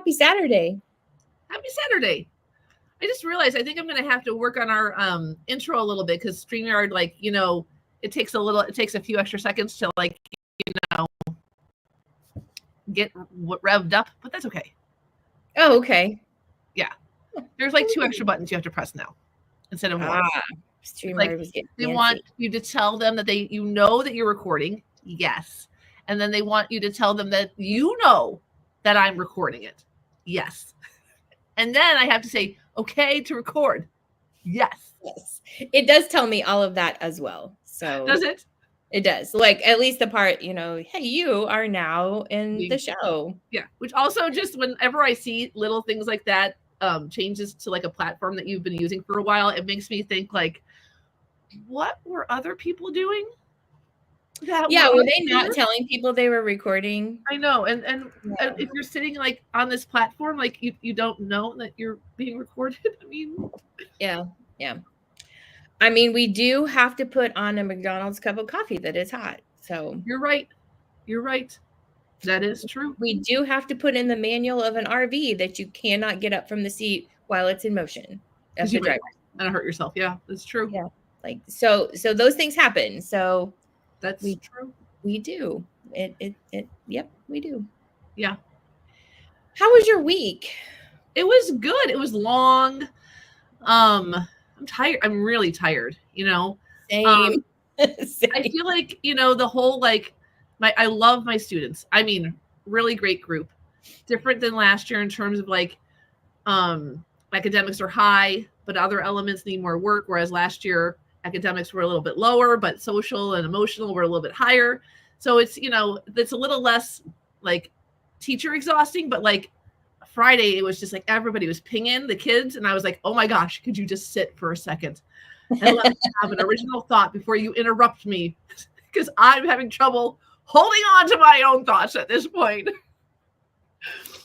Happy Saturday. Happy Saturday. I just realized I think I'm going to have to work on our intro a little bit because StreamYard, like, you know, it takes a few extra seconds to, like, you know, get revved up, but that's okay. Oh, okay. Yeah. There's like 2 extra buttons you have to press now instead of one. StreamYard was getting they want you to tell them that you know that you're recording. Yes. And then they want you to tell them that you know that I'm recording it. Yes. And then I have to say, okay to record. Yes. Yes. It does tell me all of that as well. So does it? It does. Like, at least the part, you know, hey, you are now in the show. Yeah. Which also, just whenever I see little things like that, changes to like a platform that you've been using for a while, it makes me think, like, what were other people doing? Yeah, were they not telling people they were recording? I know. And if you're sitting like on this platform, like you don't know that you're being recorded. I mean, yeah. I mean, we do have to put on a McDonald's cup of coffee that is hot. So you're right. That is true. We do have to put in the manual of an RV that you cannot get up from the seat while it's in motion. As the driver. And hurt yourself. Yeah, that's true. Yeah. Like, so those things happen. So that's true. We do. Yep, we do. Yeah. How was your week? It was good. It was long. I'm tired. I'm really tired, you know. Same. Same. I feel like, you know, the whole, like, I love my students. I mean, really great group. Different than last year in terms of, like, academics are high, but other elements need more work. Whereas last year, academics were a little bit lower, but social and emotional were a little bit higher. So it's, you know, it's a little less, like, teacher exhausting, but, like, Friday, it was just like everybody was pinging the kids. And I was like, oh my gosh, could you just sit for a second and let me have an original thought before you interrupt me? Because I'm having trouble holding on to my own thoughts at this point.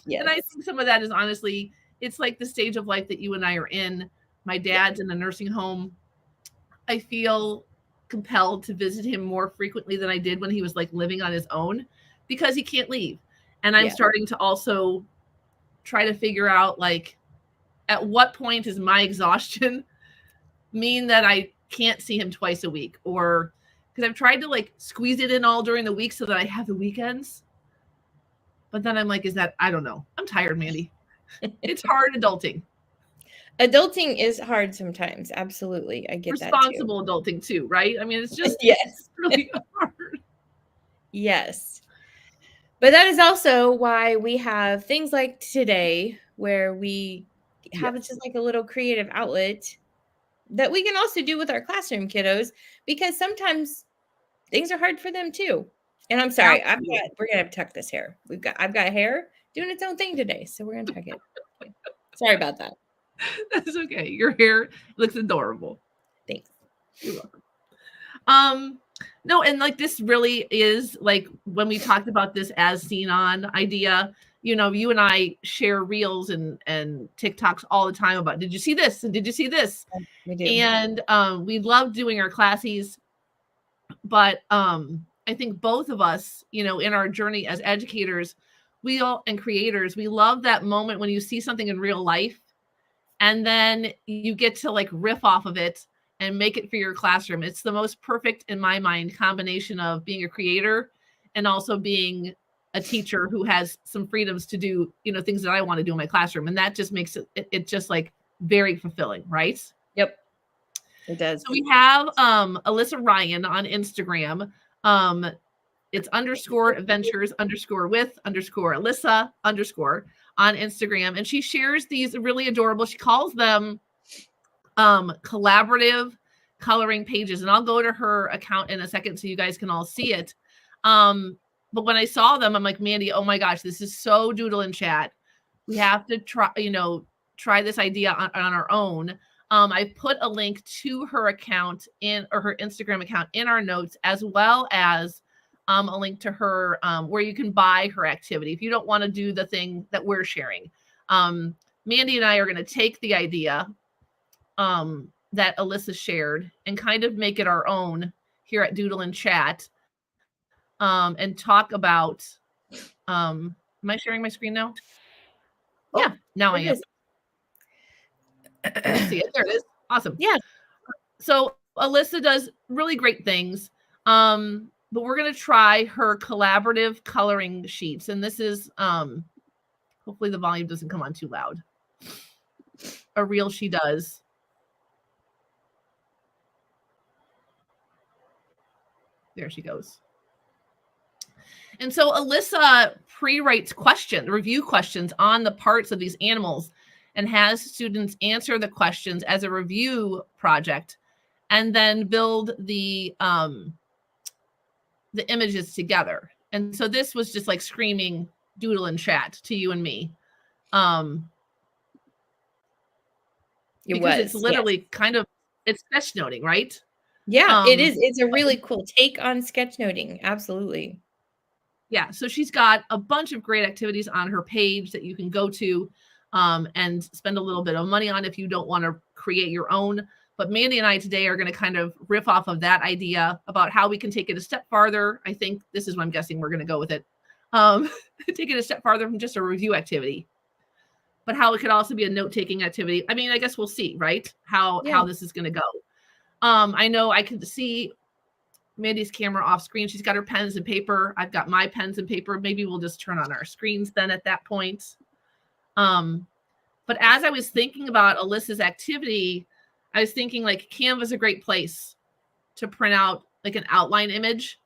Yes. And I think some of that is honestly, it's like the stage of life that you and I are in. My dad's in a nursing home. I feel compelled to visit him more frequently than I did when he was like living on his own because he can't leave. And I'm starting to also try to figure out, like, at what point does my exhaustion mean that I can't see him twice a week? Or because I've tried to, like, squeeze it in all during the week so that I have the weekends. But then I'm like, I don't know. I'm tired, Mandi. It's hard adulting. Adulting is hard sometimes. Absolutely. I get that too. Responsible adulting too, right? I mean, it's just yes. really hard. Yes. But that is also why we have things like today where we have just like a little creative outlet that we can also do with our classroom kiddos, because sometimes things are hard for them too. And I'm sorry, we're gonna have to tuck this hair. I've got hair doing its own thing today, so we're gonna tuck it. Sorry about that. That's okay. Your hair looks adorable. Thanks. You're welcome. No, and like this really is like when we talked about this as seen on idea, you know, you and I share reels and TikToks all the time about, did you see this? And did you see this? We do. And we love doing our classes, but I think both of us, you know, in our journey as educators, and creators, we love that moment when you see something in real life and then you get to like riff off of it and make it for your classroom. It's the most perfect, in my mind, combination of being a creator and also being a teacher who has some freedoms to do, you know, things that I want to do in my classroom. And that just makes it just like very fulfilling, right? Yep. It does. So we have Alyssa Ryan on Instagram. It's _adventures_with_Alyssa_ on Instagram. And she shares these really adorable, she calls them collaborative coloring pages. And I'll go to her account in a second so you guys can all see it. But when I saw them, I'm like, Mandi, oh my gosh, this is so Doodle and Chat. We have to try this idea on our own. I put a link to her account or her Instagram account in our notes, as well as a link to her where you can buy her activity if you don't want to do the thing that we're sharing. Mandi and I are going to take the idea that Alyssa shared and kind of make it our own here at Doodle and Chat, and talk about, am I sharing my screen now? Yeah, now I am. I see it. There it is. Awesome. Yeah. So Alyssa does really great things. But we're going to try her collaborative coloring sheets. And this is, hopefully the volume doesn't come on too loud. A reel she does. There she goes. And so Alyssa pre-writes review questions on the parts of these animals and has students answer the questions as a review project and then build the images together. And so this was just like screaming Doodle and Chat to you and me. Because it's literally kind of, it's sketchnoting, right? Yeah, it is. It's a really cool take on sketchnoting. Absolutely. Yeah, so she's got a bunch of great activities on her page that you can go to and spend a little bit of money on if you don't want to create your own. But Mandi and I today are going to kind of riff off of that idea about how we can take it a step farther. I think this is what I'm guessing we're going to go with it. Take it a step farther from just a review activity, but how it could also be a note-taking activity. I mean, I guess we'll see, right? How this is going to go. I know I can see Mandi's camera off screen. She's got her pens and paper. I've got my pens and paper. Maybe we'll just turn on our screens then at that point. But as I was thinking about Alyssa's activity, I was thinking like Canva's a great place to print out like an outline image.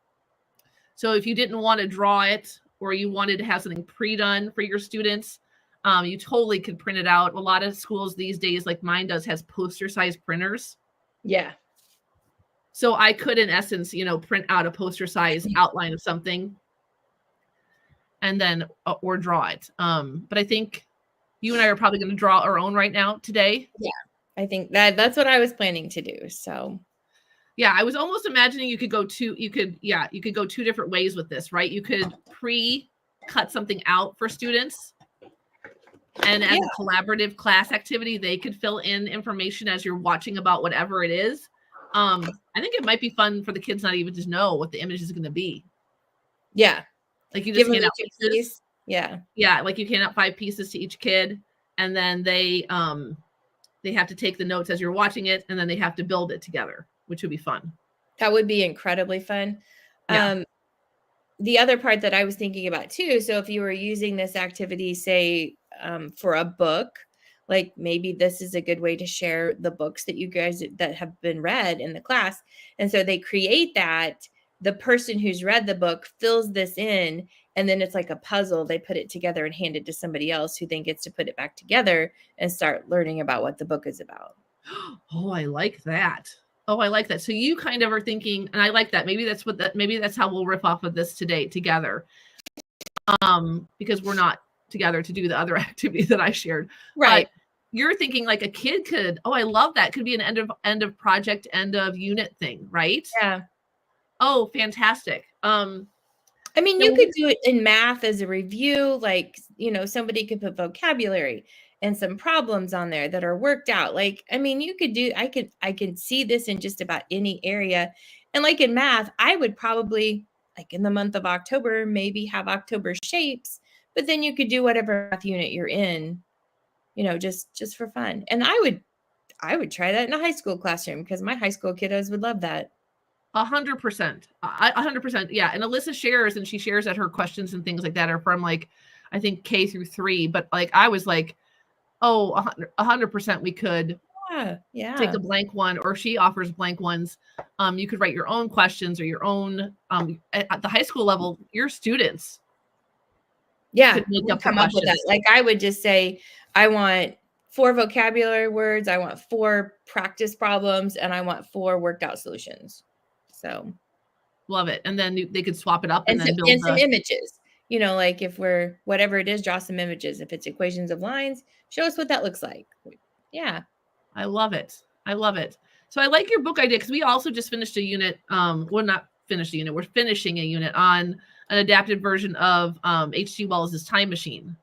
So if you didn't want to draw it or you wanted to have something pre-done for your students, you totally could print it out. A lot of schools these days, like mine does, has poster-sized printers. Yeah. So I could, in essence, print out a poster-sized outline of something and then, or draw it. But I think you and I are probably going to draw our own right now today. Yeah, I think that's what I was planning to do. So yeah, I was almost imagining you could go two different ways with this, right? You could pre-cut something out for students. And as a collaborative class activity, they could fill in information as you're watching about whatever it is. I think it might be fun for the kids not even to know what the image is going to be. Yeah. Like you just hand out pieces. Yeah. Yeah. Like you hand out 5 pieces to each kid and then they have to take the notes as you're watching it and then they have to build it together, which would be fun. That would be incredibly fun. Yeah. The other part that I was thinking about too, so if you were using this activity, say, for a book, like maybe this is a good way to share the books that you guys that have been read in the class. And so they create that, the person who's read the book fills this in, and then it's like a puzzle. They put it together and hand it to somebody else who then gets to put it back together and start learning about what the book is about. Oh, I like that. Oh, I like that. So you kind of are thinking, and I like that. Maybe that's how we'll riff off of this today together. Because we're not together to do the other activity that I shared. Right. But you're thinking like a kid could, I love that. Could be an end of project, end of unit thing, right? Yeah. Oh, fantastic. I mean, you could do it in math as a review, like, somebody could put vocabulary and some problems on there that are worked out. Like, I mean, you could do, I can see this in just about any area. And like in math, I would probably, like in the month of October, maybe have October shapes, but then you could do whatever math unit you're in, just for fun. And I would try that in a high school classroom because my high school kiddos would love that. 100%. 100%. Yeah. And Alyssa shares, and she shares that her questions and things like that are from like, I think K through 3, but like, I was like, 100% we could take a blank one, or she offers blank ones. You could write your own questions or your own, at the high school level, your students. Yeah. Come up with that. Like I would just say, I want 4 vocabulary words. I want 4 practice problems, and I want 4 worked out solutions. So love it. And then they could swap it up and then build some images, like if we're, whatever it is, draw some images. If it's equations of lines, show us what that looks like. Yeah. I love it. I love it. So I like your book idea because we also just finished a unit. Well, not finished a unit. We're finishing a unit on an adapted version of H.G. Wells' Time Machine.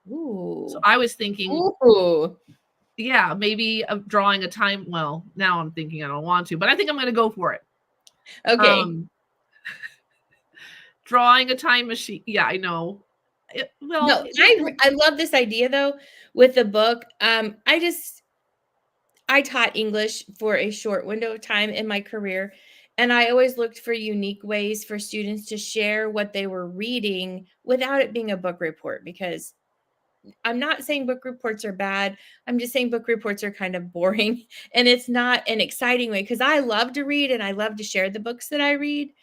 Ooh. So I was thinking, yeah, maybe drawing a time. Well, now I'm thinking I don't want to, but I think I'm going to go for it. Okay. Drawing a time machine. Yeah, I know. No, I love this idea though with the book. I taught English for a short window of time in my career, and I always looked for unique ways for students to share what they were reading without it being a book report, because I'm not saying book reports are bad. I'm just saying book reports are kind of boring, and it's not an exciting way, because I love to read and I love to share the books that I read.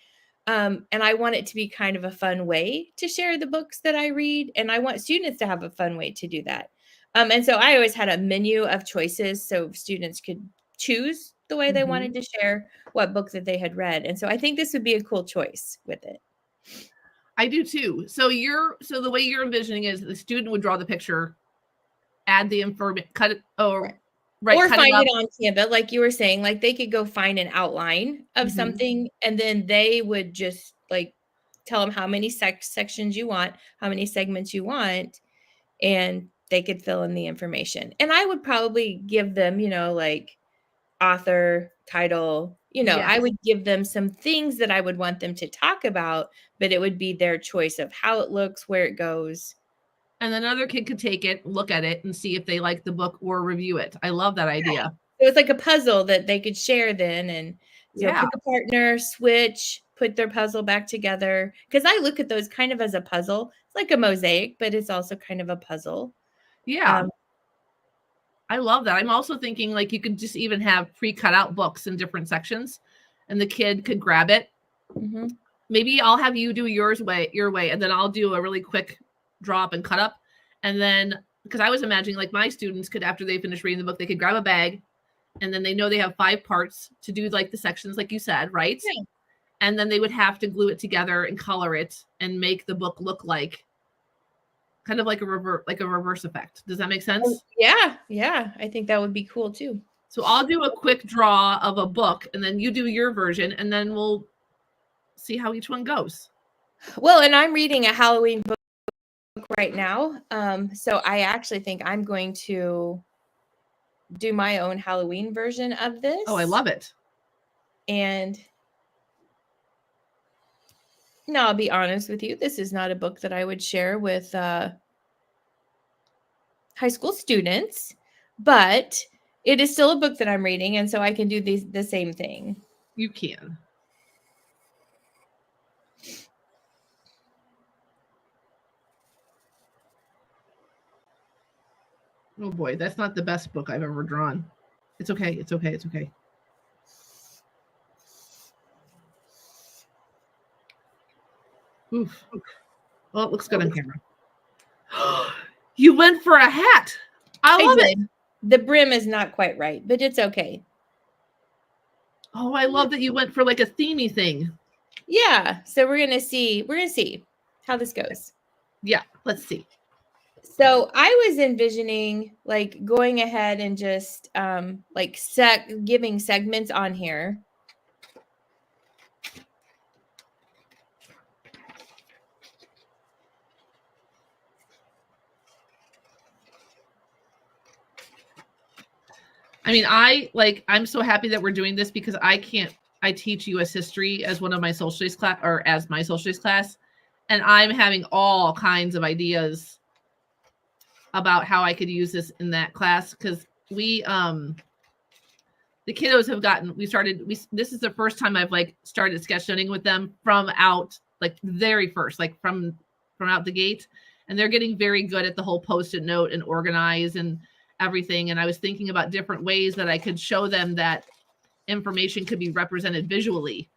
And I want it to be kind of a fun way to share the books that I read, and I want students to have a fun way to do that. And so I always had a menu of choices so students could choose the way they wanted to share what book that they had read. And so I think this would be a cool choice with it. I do too. So the way you're envisioning is the student would draw the picture, add the information, cut it, Right, or find it on Canva, like you were saying. Like, they could go find an outline of something, and then they would just, like, tell them how many sections you want, how many segments you want, and they could fill in the information. And I would probably give them, like, author, title, I would give them some things that I would want them to talk about, but it would be their choice of how it looks, where it goes. And another kid could take it, look at it, and see if they like the book or review it. I love that idea. It was like a puzzle that they could share then, and pick a partner, switch, put their puzzle back together. Because I look at those kind of as a puzzle. It's like a mosaic, but it's also kind of a puzzle. Yeah. I love that. I'm also thinking, like, you could just even have pre-cut out books in different sections, and the kid could grab it. Maybe I'll have you do your way, and then I'll do a really quick drop and cut up. And then, because I was imagining, like, my students could, after they finish reading the book, they could grab a bag, and then they know they have 5 parts to do, like, the sections, like you said, right? Yeah. And then they would have to glue it together and color it and make the book look like kind of like a reverse effect. Does that make sense? Yeah. I think that would be cool too. So I'll do a quick draw of a book, and then you do your version, and then we'll see how each one goes. Well, and I'm reading a Halloween book right now. So I actually think I'm going to do my own Halloween version of this. Oh, I love it. And now I'll be honest with you, this is not a book that I would share with high school students, but it is still a book that I'm reading, and so I can do the same thing. You can. Oh boy, that's not the best book I've ever drawn. It's okay. It's okay. It's okay. Oof. Well, it looks good on camera. You went for a hat. I love it. The brim is not quite right, but it's okay. Oh, I love that you went for like a themey thing. Yeah. So we're gonna see how this goes. Yeah, let's see. So I was envisioning, like, going ahead and just like giving segments on here. I mean, I'm so happy that we're doing this, because I teach US history as one of my social studies class, or as my social studies class. And I'm having all kinds of ideas about how I could use this in that class. Cause the kiddos have this is the first time I've like started sketchnoting with them from out, like very first, like from out the gate. And they're getting very good at the whole post-it note and organize and everything. And I was thinking about different ways that I could show them that information could be represented visually.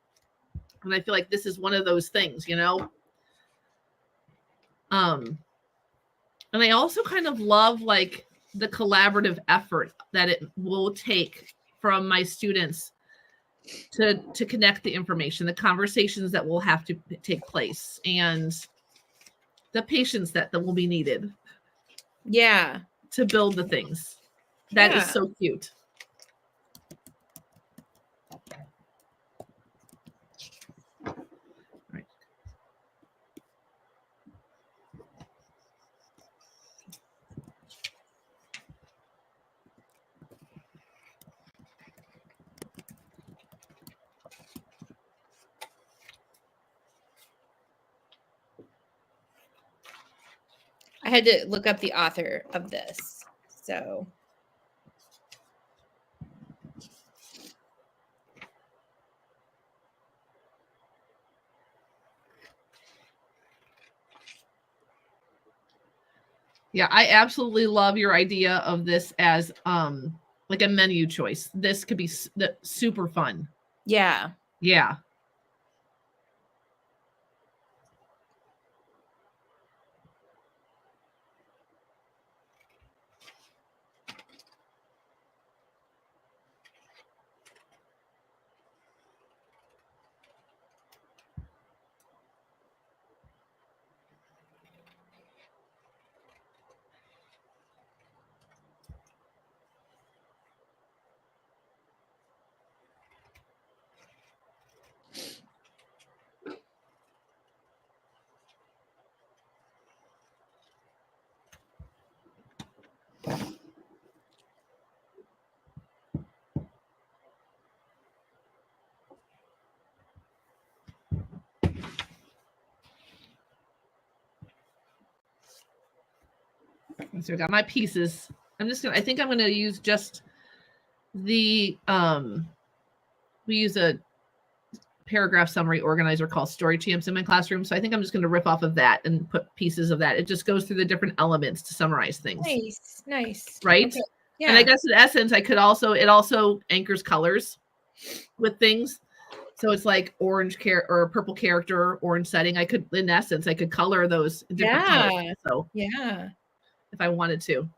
And I feel like this is one of those things, and I also kind of love like the collaborative effort that it will take from my students to connect the information, the conversations that will have to take place, and the patience that will be needed. Yeah. To build the things. That is so cute. Right. had to look up the author of this. So yeah, I absolutely love your idea of this as like a menu choice. This could be super fun. yeah. Yeah. So I got my pieces. I think I'm gonna use just the we use a paragraph summary organizer called Story Champs in my classroom. So I think I'm just gonna rip off of that and put pieces of that. It just goes through the different elements to summarize things. Nice. Right? Okay. Yeah. And I guess in essence, it also anchors colors with things. So it's like orange or purple character, orange setting. I could color those different colors. So yeah, if I wanted to.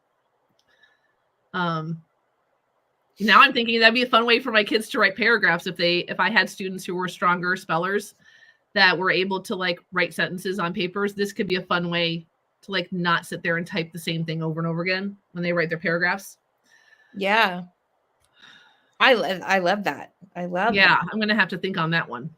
Now I'm thinking that'd be a fun way for my kids to write paragraphs if I had students who were stronger spellers that were able to like write sentences on papers. This could be a fun way to like not sit there and type the same thing over and over again when they write their paragraphs. Yeah. I love that. I love Yeah, that. I'm gonna have to think on that one.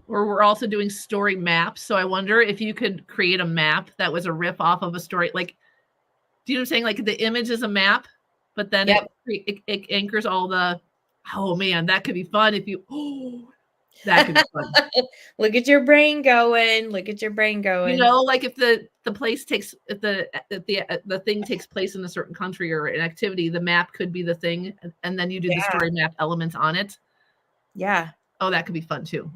Or we're also doing story maps. So I wonder if you could create a map that was a riff off of a story. Like, do you know what I'm saying? Like the image is a map, but then it anchors all the, oh man, that could be fun if you, that could be fun. Look at your brain going. You know, like if the place takes, if the thing takes place in a certain country or an activity, the map could be the thing. And then you do the story map elements on it. Yeah. Oh, that could be fun too.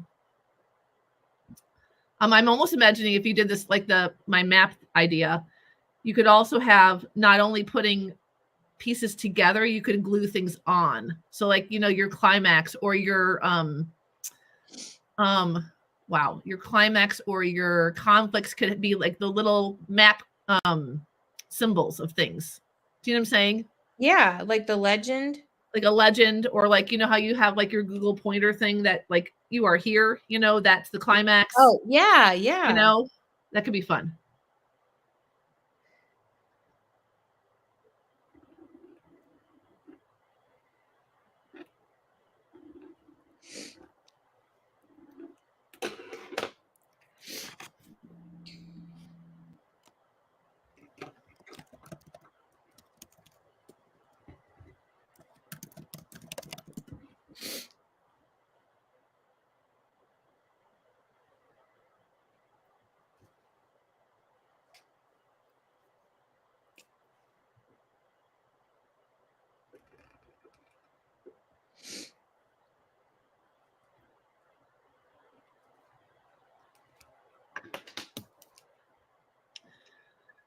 I'm almost imagining if you did this, like my map idea, you could also have not only putting pieces together, you could glue things on. So like, you know, your climax or your your climax or your conflicts could be like the little map symbols of things. Do you know what I'm saying? Yeah, like the legend. Like a legend, or like, you know how you have like your Google pointer thing that like you are here, you know, that's the climax. Oh, yeah, yeah. You know, that could be fun.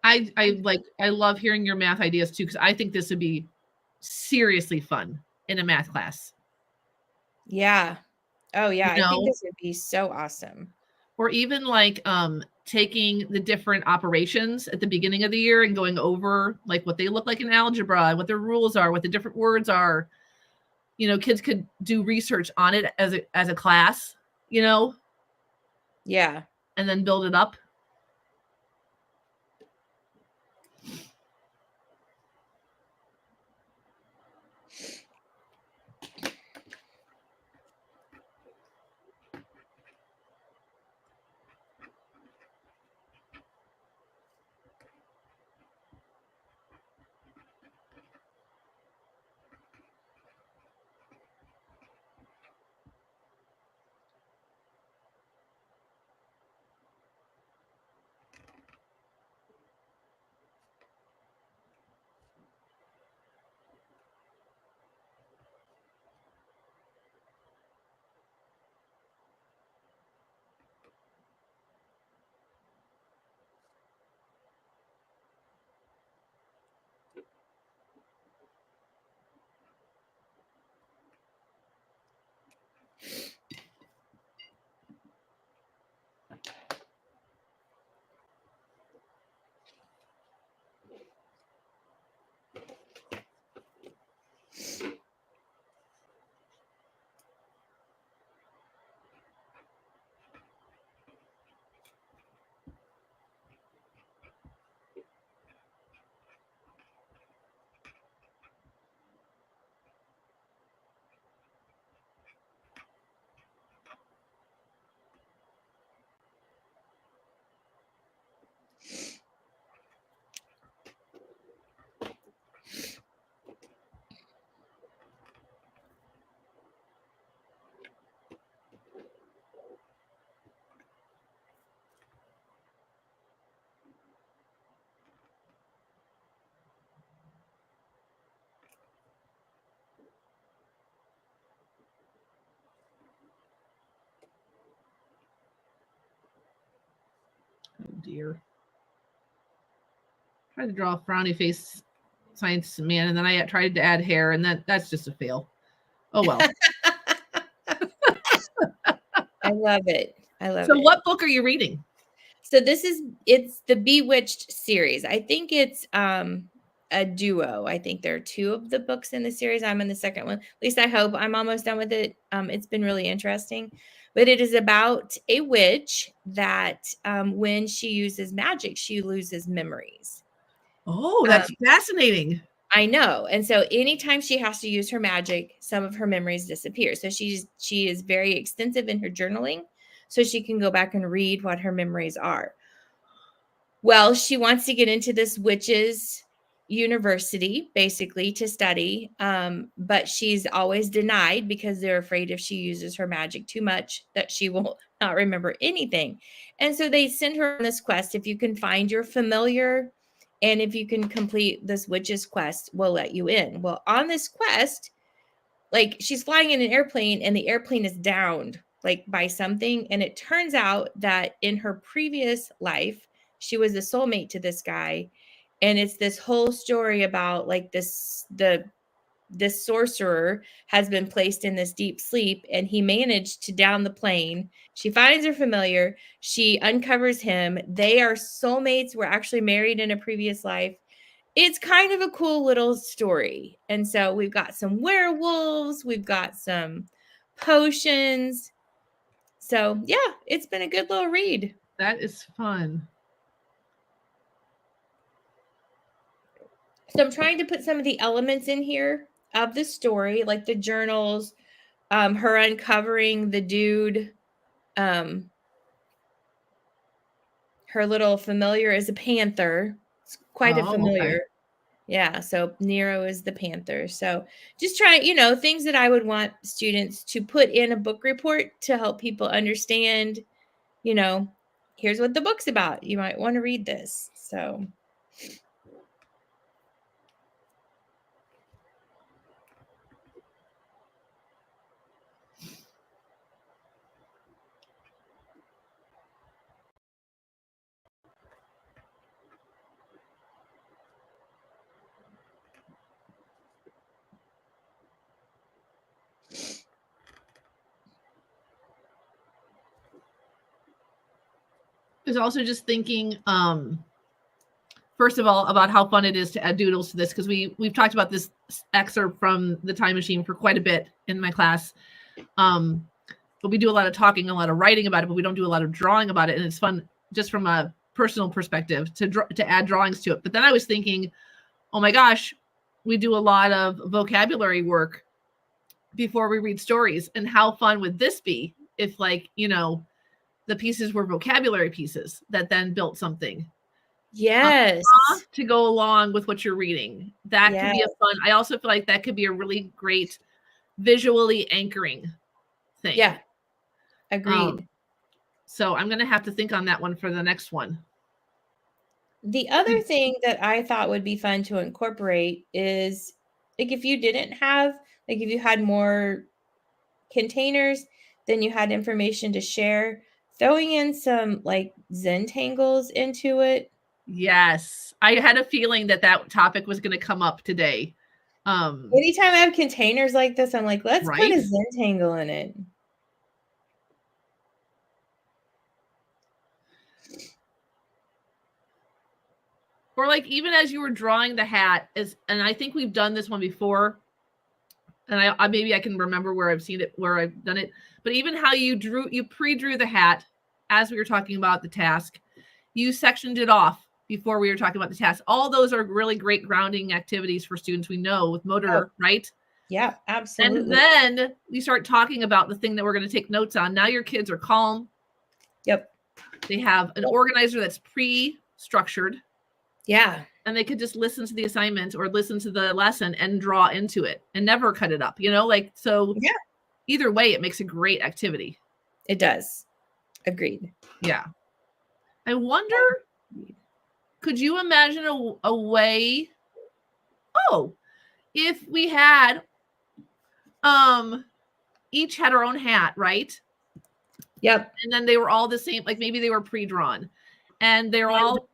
I love hearing your math ideas too, because I think this would be seriously fun in a math class. Yeah. Oh yeah, You I think know? this would be so awesome. Or even like taking the different operations at the beginning of the year and going over like what they look like in algebra and what their rules are, what the different words are. You know, kids could do research on it as a class, you know? Yeah. And then build it up. dear. Tried to draw a frowny face science man, and then I tried to add hair, and that's just a fail. Oh well. I love it. I love it. So what book are you reading? So it's the Bewitched series. I think it's a duo. I think there are 2 of the books in the series. I'm in the second one. At least I hope. I'm almost done with it. It's been really interesting. But it is about a witch that when she uses magic, she loses memories. Oh, that's fascinating. I know. And so anytime she has to use her magic, some of her memories disappear. So she is very extensive in her journaling, so she can go back and read what her memories are. Well, she wants to get into this witch's university, basically, to study. But she's always denied because they're afraid if she uses her magic too much that she will not remember anything. And so they send her on this quest. If you can find your familiar and if you can complete this witch's quest, we'll let you in. Well, on this quest, like she's flying in an airplane and the airplane is downed like by something. And it turns out that in her previous life, she was a soulmate to this guy. And it's this whole story about like this sorcerer has been placed in this deep sleep and he managed to down the plane. She finds her familiar. She uncovers him. They are soulmates, were actually married in a previous life. It's kind of a cool little story. And so we've got some werewolves, we've got some potions. So yeah, it's been a good little read. That is fun. So I'm trying to put some of the elements in here of the story, like the journals, her uncovering the dude, her little familiar is a panther. It's quite a familiar. Okay. Yeah, so Nero is the panther. So just try, things that I would want students to put in a book report to help people understand, here's what the book's about. You might want to read this. So I was also just thinking, first of all, about how fun it is to add doodles to this, because we've talked about this excerpt from the Time Machine for quite a bit in my class. But we do a lot of talking, a lot of writing about it, but we don't do a lot of drawing about it. And it's fun just from a personal perspective to add drawings to it. But then I was thinking, oh my gosh, we do a lot of vocabulary work before we read stories. And how fun would this be if, like, the pieces were vocabulary pieces that then built something. yes. To go along with what you're reading. That could be a fun. I also feel like that could be a really great visually anchoring thing. Yeah. Agreed. So I'm going to have to think on that one for the next one. The other thing that I thought would be fun to incorporate is like if you didn't have, like if you had more containers, then you had information to share, throwing in some like Zentangles into it. Yes. I had a feeling that topic was going to come up today. Anytime I have containers like this, I'm like, let's put a Zentangle in it. Or like even as you were drawing the hat, and I think we've done this one before, and I maybe I can remember where I've seen it, where I've done it, but even how you pre-drew the hat as we were talking about the task, you sectioned it off before we were talking about the task. All those are really great grounding activities for students, we know, with motor, right? Yeah, absolutely. And then we start talking about the thing that we're going to take notes on. Now your kids are calm. Yep. They have an organizer that's pre-structured. Yeah. And they could just listen to the assignment or listen to the lesson and draw into it and never cut it up, so yeah. Either way, it makes a great activity. It does. Agreed. Yeah. I wonder, could you imagine a way, if we had, each had our own hat, right? Yep. And then they were all the same, like maybe they were pre-drawn. and they're all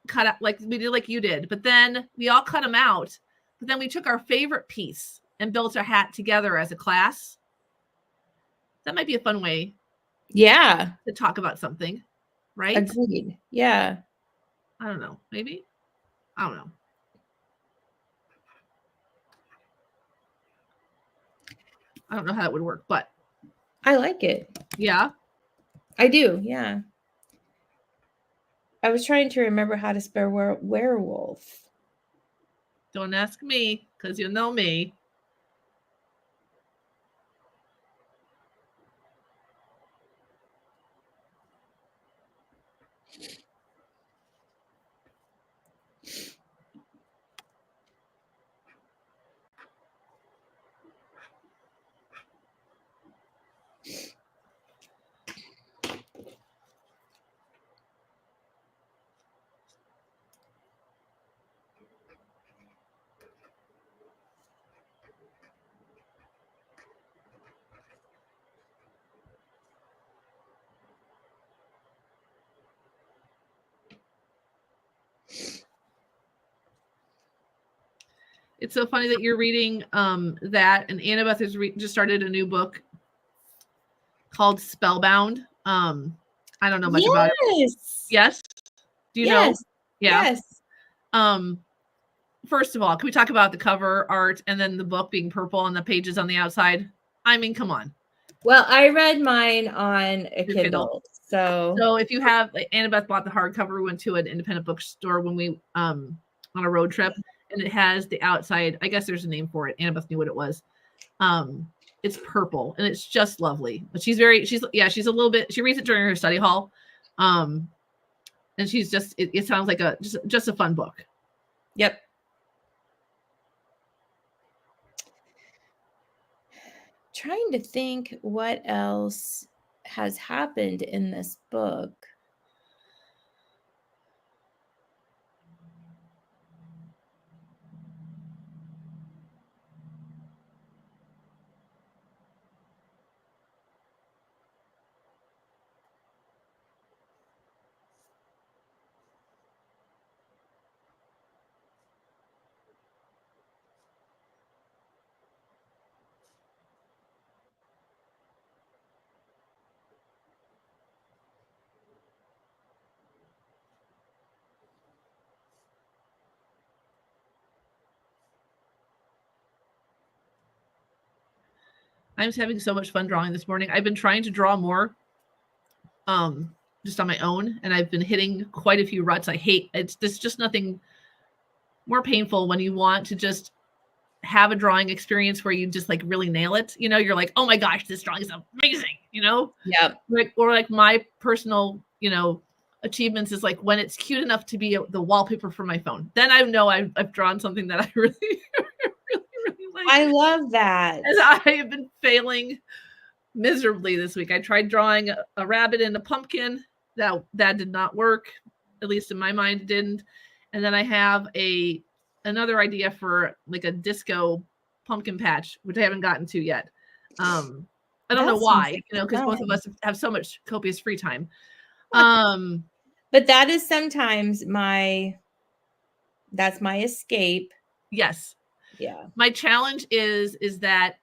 cut out like we did, like you did. But then we all cut them out. But then we took our favorite piece and built a hat together as a class. That might be a fun way. Yeah. To talk about something, right? Agreed. Yeah. I don't know. Maybe. I don't know. I don't know how that would work, but I like it. Yeah. I do. Yeah. I was trying to remember how to spell werewolf. Don't ask me, because you know me. It's so funny that you're reading that, and Annabeth has just started a new book called Spellbound. I don't know much about it. Yes. Do you know? Yeah. Yes. First of all, can we talk about the cover art and then the book being purple and the pages on the outside? I mean, come on. Well, I read mine on a Kindle. So if you have, Annabeth bought the hardcover. We went to an independent bookstore when we on a road trip, and it has the outside. I guess there's a name for it. Annabeth knew what it was. It's purple and it's just lovely. But she's a little bit. She reads it during her study hall, and she's just. It sounds like just a fun book. Yep. Trying to think what else has happened in this book. I'm just having so much fun drawing this morning. I've been trying to draw more just on my own, and I've been hitting quite a few ruts. I hate it. There's just nothing more painful when you want to just have a drawing experience where you just like really nail it. You know, you're like, oh my gosh, this drawing is amazing, you know? Yeah. Or like my personal, achievements is like when it's cute enough to be the wallpaper for my phone. Then I know I've drawn something that I really, really like. I love that. And I have been failing miserably this week. I tried drawing a rabbit and a pumpkin. That did not work. At least in my mind, it didn't. And then I have another idea for like a disco pumpkin patch, which I haven't gotten to yet. I don't know why, because both of us have so much copious free time. But that is sometimes that's my escape. Yes. Yeah. My challenge is that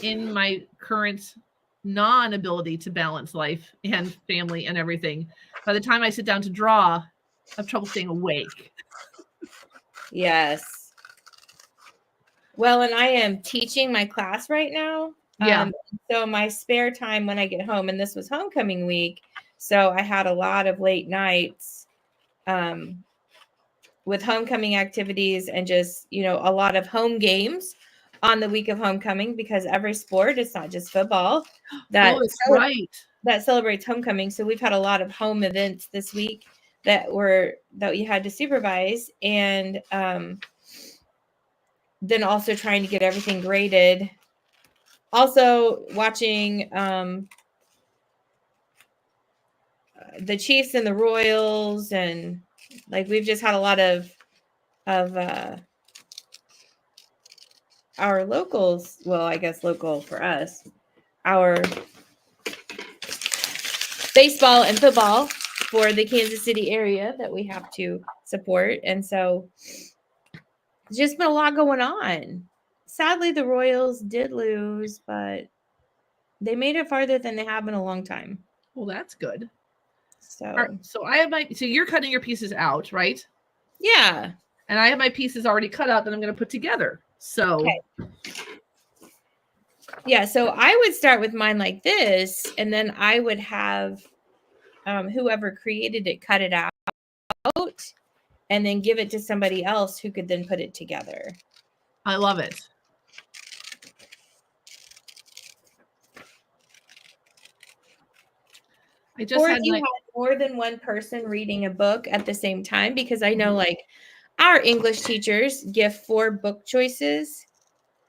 in my current non-ability to balance life and family and everything, by the time I sit down to draw, I have trouble staying awake. Yes. Well, and I am teaching my class right now. Yeah. So my spare time when I get home, and this was homecoming week, so I had a lot of late nights with homecoming activities and just, a lot of home games on the week of homecoming, because every sport, it's not just football, that celebrates homecoming. So we've had a lot of home events this week that you had to supervise, and then also trying to get everything graded. Also watching the Chiefs and the Royals, and like we've just had a lot of our locals. Well, I guess local for us, our baseball and football for the Kansas City area that we have to support. And so there's just been a lot going on. Sadly, the Royals did lose, but they made it farther than they have in a long time. Well, that's good. So, right, so I have so you're cutting your pieces out, right? Yeah. And I have my pieces already cut out that I'm going to put together. So, okay. Yeah, so I would start with mine like this, and then I would have whoever created it cut it out and then give it to somebody else who could then put it together. I love it. Or if you had more than one person reading a book at the same time, because I know like our English teachers give 4 book choices,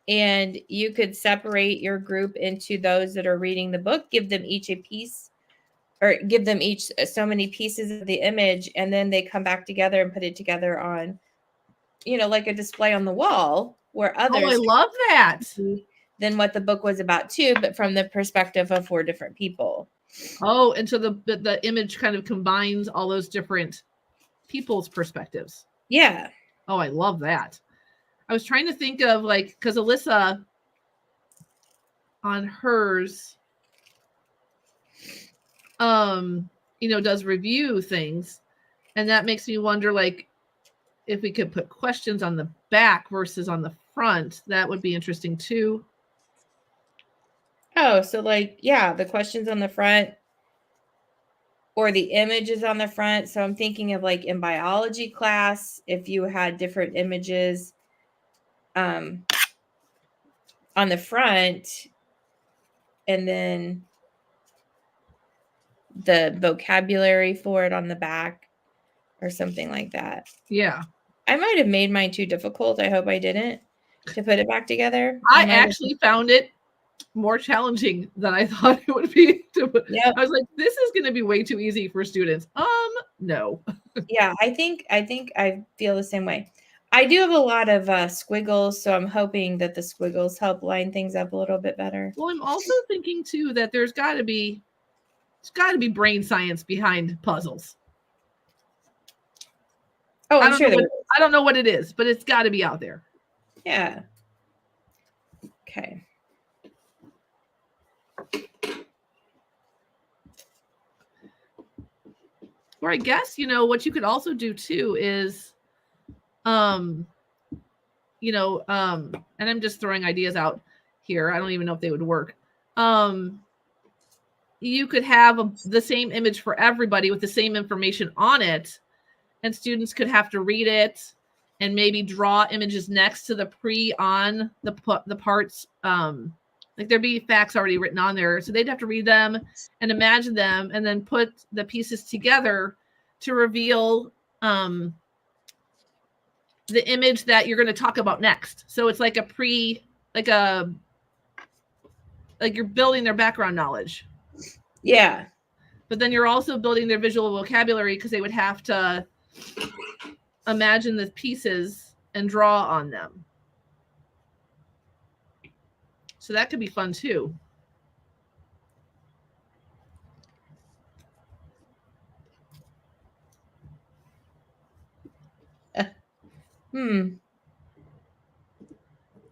and you could separate your group into those that are reading the book, give them each a piece, or give them each so many pieces of the image, and then they come back together and put it together on, like a display on the wall where others. Oh, I love that. Than what the book was about too, but from the perspective of 4 different people. Oh, and so the image kind of combines all those different people's perspectives. Yeah. Oh, I love that. I was trying to think of because Alyssa on hers, does review things, and that makes me wonder if we could put questions on the back versus on the front. That would be interesting too. Oh, so the questions on the front or the images on the front. So I'm thinking of in biology class, if you had different images on the front and then the vocabulary for it on the back or something like that. Yeah. I might have made mine too difficult. I hope I didn't, to put it back together. I actually found it more challenging than I thought it would be. Yep. I was like, this is going to be way too easy for students. No. Yeah, I think I feel the same way. I do have a lot of squiggles, so I'm hoping that the squiggles help line things up a little bit better. Well, I'm also thinking too that there's got to be brain science behind puzzles. Oh, I'm sure I don't know what it is, but it's got to be out there. Yeah. Okay. Or I guess, what you could also do too is, and I'm just throwing ideas out here. I don't even know if they would work. You could have the same image for everybody with the same information on it, and students could have to read it and maybe draw images next to the on the parts. There'd be facts already written on there. So they'd have to read them and imagine them and then put the pieces together to reveal the image that you're going to talk about next. So it's like you're building their background knowledge. Yeah. But then you're also building their visual vocabulary because they would have to imagine the pieces and draw on them. So that could be fun too.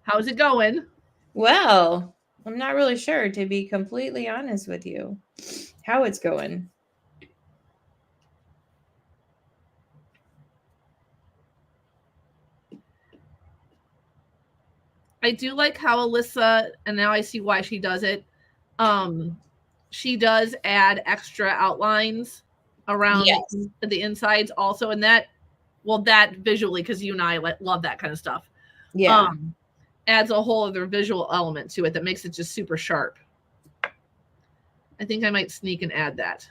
How's it going? Well, I'm not really sure, to be completely honest with you, how it's going. I do like how Alyssa, and now I see why she does it. She does add extra outlines around the insides also. And that visually, because you and I love that kind of stuff. Yeah. Adds a whole other visual element to it that makes it just super sharp. I think I might sneak and add that.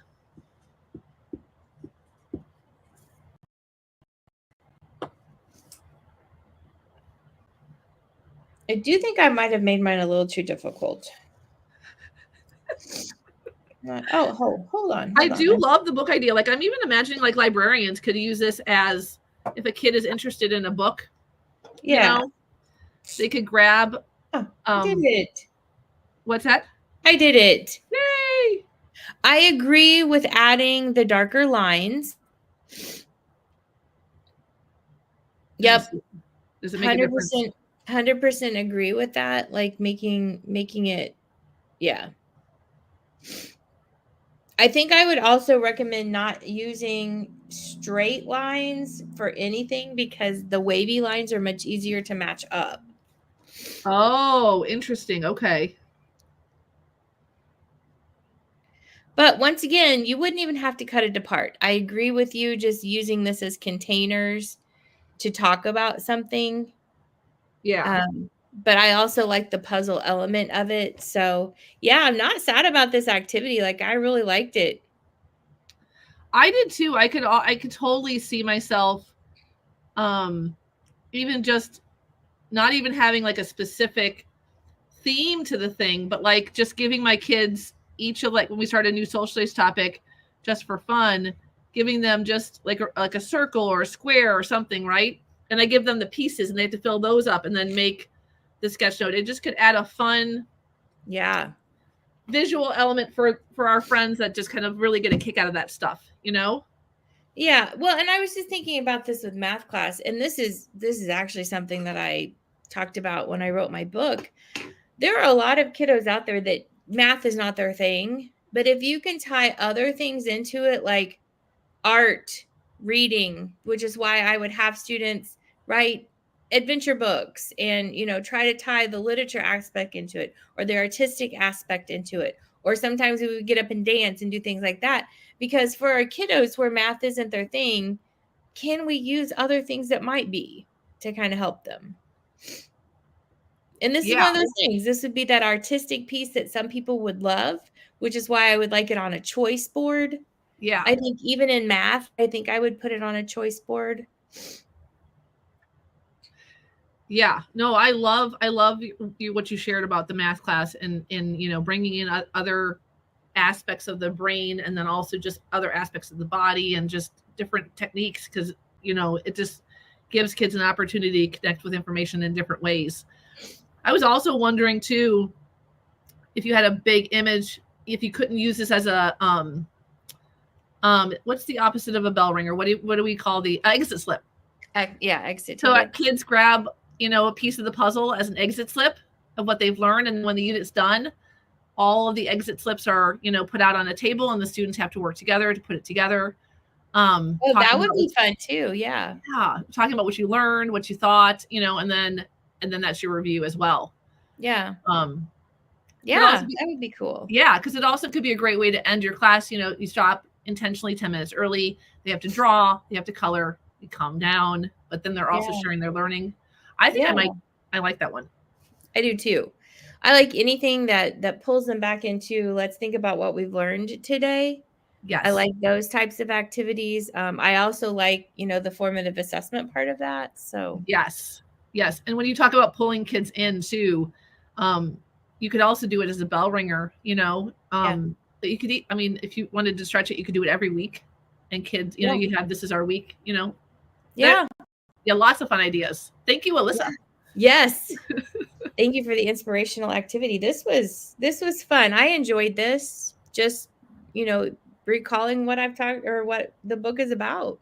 I do think I might have made mine a little too difficult. Hold on. I do love the book idea. I'm even imagining librarians could use this as if a kid is interested in a book. Yeah. They could grab. I did it. What's that? I did it. Yay! I agree with adding the darker lines. Yep. Does it make a difference? 100% agree with that. Like making it, yeah. I think I would also recommend not using straight lines for anything because the wavy lines are much easier to match up. Oh, interesting. Okay. But once again, you wouldn't even have to cut it apart. I agree with you just using this as containers to talk about something. Yeah. But I also like the puzzle element of it. So, yeah, I'm not sad about this activity. Like I really liked it. I did too. I could totally see myself even just not even having like a specific theme to the thing, but like just giving my kids each of, like when we start a new social studies topic just for fun, giving them just like a circle or a square or something, right? And I give them the pieces and they have to fill those up and then make the sketch note. It just could add a fun visual element for our friends that just kind of really get a kick out of that stuff, you know? Yeah. Well, and I was just thinking about this with math class, and this is actually something that I talked about when I wrote my book. There are a lot of kiddos out there that math is not their thing, but if you can tie other things into it like art, reading, which is why I would have students write adventure books and, try to tie the literature aspect into it or the artistic aspect into it. Or sometimes we would get up and dance and do things like that. Because for our kiddos where math isn't their thing, can we use other things that might be to kind of help them? And this is one of those things. This would be that artistic piece that some people would love, which is why I would like it on a choice board. Yeah. I think even in math, I think I would put it on a choice board. Yeah, no, I love what you shared about the math class and bringing in other aspects of the brain and then also just other aspects of the body and just different techniques because it just gives kids an opportunity to connect with information in different ways. I was also wondering too if you had a big image, if you couldn't use this as a what's the opposite of a bell ringer? What do we call the exit slip? Exit. So kids grab a piece of the puzzle as an exit slip of what they've learned, and when the unit's done, all of the exit slips are put out on a table, and the students have to work together to put it together. That would be fun too. Yeah, talking about what you learned, what you thought, and then that's your review as well. Yeah. That would be cool. Yeah, because it also could be a great way to end your class. You stop intentionally 10 minutes early. They have to draw, they have to color, you calm down, but then they're also sharing their learning. I think I like that one. I do too. I like anything that pulls them back into, let's think about what we've learned today. Yes. I like those types of activities. I also like, the formative assessment part of that. So yes. And when you talk about pulling kids in too, you could also do it as a bell ringer, that you could eat. I mean, if you wanted to stretch it, you could do it every week. And kids, you have, this is our week, Yeah. Lots of fun ideas. Thank you, Alyssa. Yes. Thank you for the inspirational activity. This was fun. I enjoyed this. Just, recalling what I've talked or what the book is about.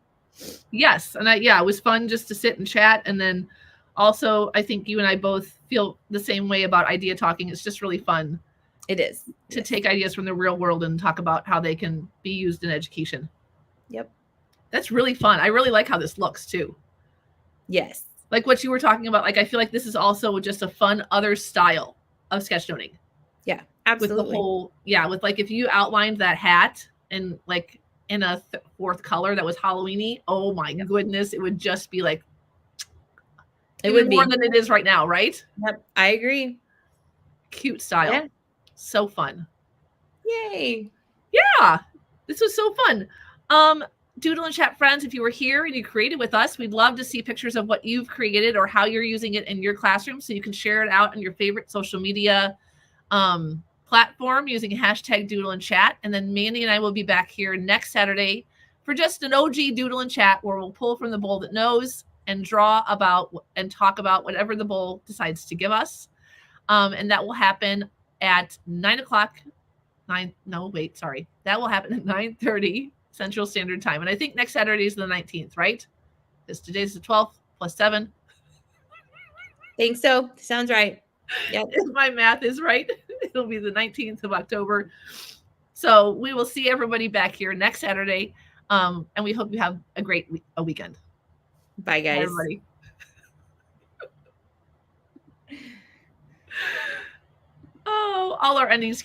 Yes. And it was fun just to sit and chat. And then also, I think you and I both feel the same way about idea talking. It's just really fun. It is. To take ideas from the real world and talk about how they can be used in education. Yep. That's really fun. I really like how this looks too. Yes. Like what you were talking about. Like, I feel like this is also just a fun other style of sketchnoting. Yeah, absolutely. With the whole, with like, if you outlined that hat and like in a fourth color that was Halloween-y, oh my goodness, it would just be like, it would be more than it is right now, right? Yep, I agree. Cute style. Yeah. So fun. Yay. Yeah, this was so fun. Doodle and Chat friends, if you were here and you created with us, we'd love to see pictures of what you've created or how you're using it in your classroom so you can share it out on your favorite social media platform using hashtag Doodle and Chat. And then Mandi and I will be back here next Saturday for just an OG Doodle and Chat where we'll pull from the bowl that knows and draw about and talk about whatever the bowl decides to give us. And that will happen at 9 o'clock That will happen at 9:30 Central Standard Time. And I think next Saturday is the 19th, right? Because today's the 12th plus 7. Think so. Sounds right. Yep. If my math is right, it'll be the 19th of October. So we will see everybody back here next Saturday. And we hope you have a great weekend. Bye, guys. Bye, everybody. Oh, all our endings